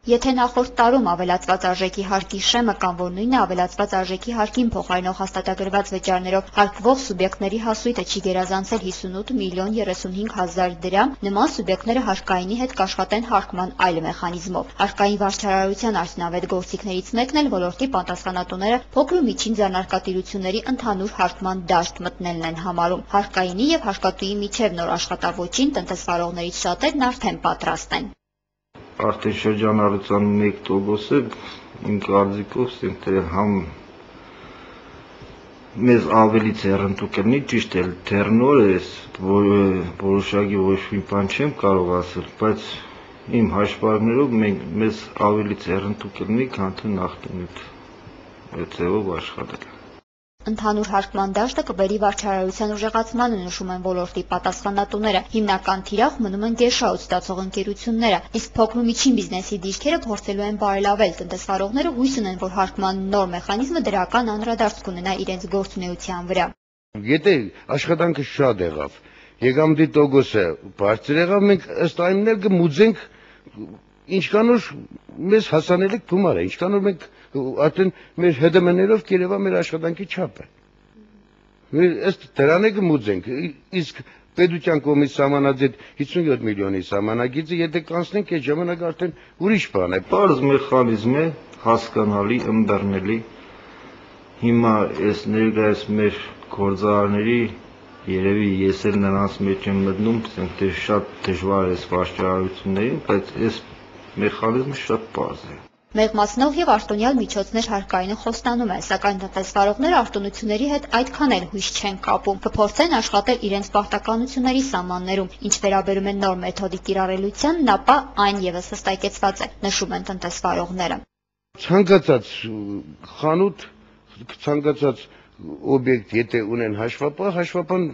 Եթե նախորդ տարում ավելացված արժեքի հարկի շեմը կամ որ նույնը ավելացված արժեքի հարկին փոխարինող հաստատագրված վճարներով հարկվող սուբյեկտների հասույթը չի գերազանցել 58 միլիոն 35 հազար դրամ, նման սուբյեկտները հարկայինի հետ կաշխատեն հարկման այլ մեխանիզմով։ Հարկային վարչարարության արդյունավետ գործիքներից մեկն էլ ոլորտի պատասխանատուները փոքր ու միջին ձեռնարկատիրությունների ընդհանուր հարկման դաշտ մտնելն են համարում։ Հարկայինի եւ հարկատուի միջև նոր աշխատավոճին տնտեսվարողներից շատերն արդեն պատրաստ են։ Արդեն շրջանառության 1%-ը իմ կարծիքով համ մեզ ավելի ձեռնտու կլինի, ճիշտ է, դեռ նոր է, որոշակի ոչ մի բան չեմ կարող ասել, բայց իմ հաշվարկներով մեզ ավելի ձեռնտու կլինի, քան թե նախկինում ձևով աշխատել։ Ընդհանուր հարկման դաշտը կբերի վարչարարության ուժեղացմանը, նշում են ոլորտի պատասխանատուները։ Հիմնական թիրախ մնում են գերշահույթ ստացող ընկերությունները, իսկ փոքր ու միջին բիզնեսի դիրքերը փորձելու են բարելավել։ Տնտեսվարողները հույս ունեն, որ հարկման նոր մեխանիզմը դրական անդրադարձ կունենա իրենց գործունեության վրա։ Եթե աշխատանքը շատ եղավ, եկամտի տոկոսը բարձր եղավ, մենք ըստ այնն կմուծենք ինչքանով մեզ հասանելիք գումար է, ինչքանով մենք արդեն մեր ՀԴՄ-ներով կերևա մեր աշխատանքի չափը։ Ըստ դրան է կմուծենք, իսկ պետության կողմից սահմանած 57 միլիոնի սահմանագիծը եթե կանցնենք, այդ ժամանակ արդեն ուրիշ բան է։ Պարզ մեխանիզմ է, հասկանալի, ըմբռնելի։ Հիմա այս ներկայիս մեր գործարարների երևի ես էլ նրանց մեջ եմ մտնում, թե շատ դժվար է վարչարարություններին, բայց այս մեխանիզմը շատ պարզ է։ Մեղմացնող եւ արտոնյալ միջոցներ հարկայինը խոստանում է, սակայն տնտեսվարողները արտոնությունների հետ այդքան էլ հույս չեն կապում, կփորձեն աշխատել իրենց պարտականությունների սահմաններում։ Ինչ վերաբերում է նոր մեթոդի կիրառելությանն, ապա այն եւս հստակեցված է, նշում են տնտեսվարողները։ Ցանկացած խանութ, ցանկացած օբյեկտ, եթե ունեն հաշվապան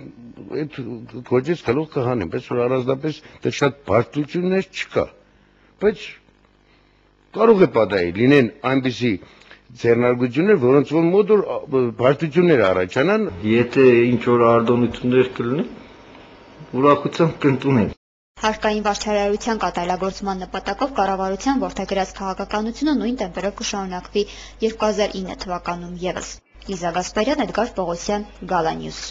այդ գործից գլուխ կհանեն, բայց որ առանձնապես դա շատ բարդություններ չկա, բայց կարող է պատահի լինեն այնպիսի ձեռնարկություններ, որոնց մոտ բարդություններ առաջանան։ Եթե ինչ որ արտոնություններ կլինի, ուրախությամբ կընդունենք։ Հարկային վարչարարության կատարելագործման նպատակով կառավարության որդեգրած քաղաքականությունը նույն տեմպերով կշարունակվի 2009 թվականում եւս։ Լիզա Գասպարյան, Էդգար Պողոսյան, Գալանյուս։